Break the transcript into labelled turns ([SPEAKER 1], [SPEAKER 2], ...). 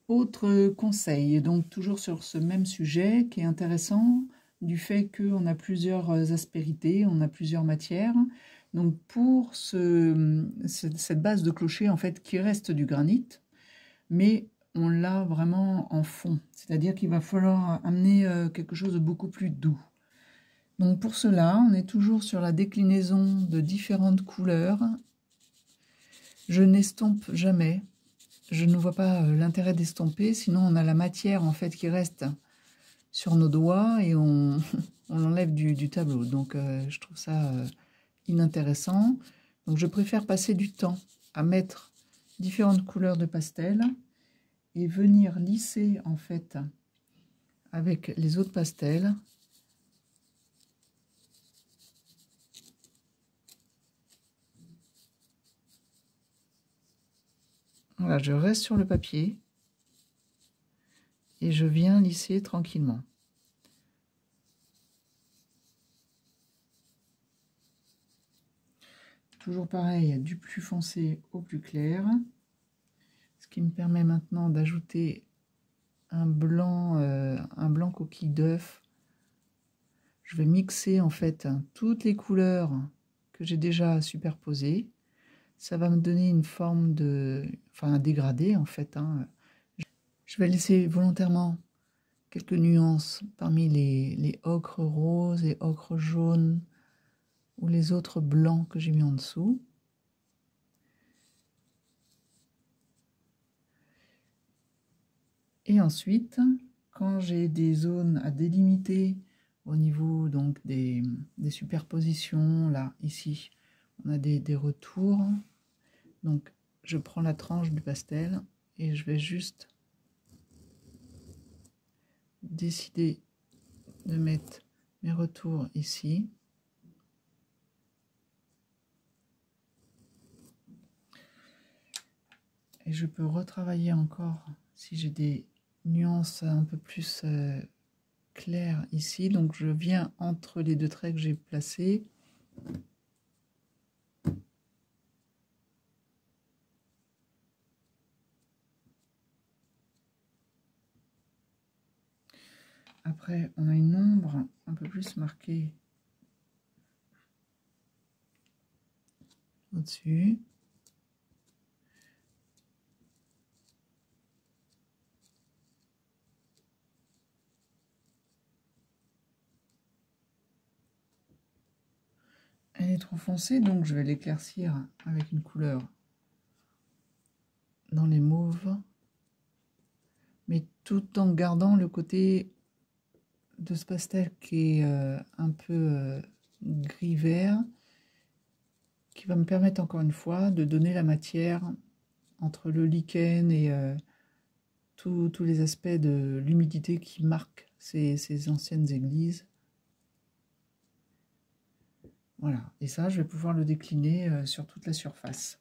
[SPEAKER 1] Autre conseil, donc toujours sur ce même sujet qui est intéressant, du fait qu'on a plusieurs aspérités, on a plusieurs matières. Donc pour cette base de clocher, en fait, qui reste du granit, mais on l'a vraiment en fond. C'est-à-dire qu'il va falloir amener quelque chose de beaucoup plus doux. Donc pour cela, on est toujours sur la déclinaison de différentes couleurs. Je n'estompe jamais. Je ne vois pas l'intérêt d'estomper, sinon on a la matière en fait qui reste sur nos doigts et on l'enlève du tableau. Donc je trouve ça inintéressant. Donc je préfère passer du temps à mettre différentes couleurs de pastel et venir lisser en fait avec les autres pastels. Voilà, je reste sur le papier et je viens lisser tranquillement. Toujours pareil, du plus foncé au plus clair. Ce qui me permet maintenant d'ajouter un blanc coquille d'œuf. Je vais mixer en fait toutes les couleurs que j'ai déjà superposées. Ça va me donner une forme un dégradé en fait. Je vais laisser volontairement quelques nuances parmi les ocres roses et ocres jaunes ou les autres blancs que j'ai mis en dessous. Et ensuite, quand j'ai des zones à délimiter au niveau donc des superpositions, là, ici, on a des retours. Donc, je prends la tranche du pastel et je vais juste décider de mettre mes retours ici. Et je peux retravailler encore si j'ai des nuances un peu plus claires ici. Donc, je viens entre les deux traits que j'ai placés. Après, on a une ombre un peu plus marquée au-dessus. Elle est trop foncée, donc je vais l'éclaircir avec une couleur dans les mauves, mais tout en gardant le côté de ce pastel qui est un peu gris-vert, qui va me permettre encore une fois de donner la matière entre le lichen et tous les aspects de l'humidité qui marquent ces anciennes églises. Voilà, et ça, je vais pouvoir le décliner sur toute la surface.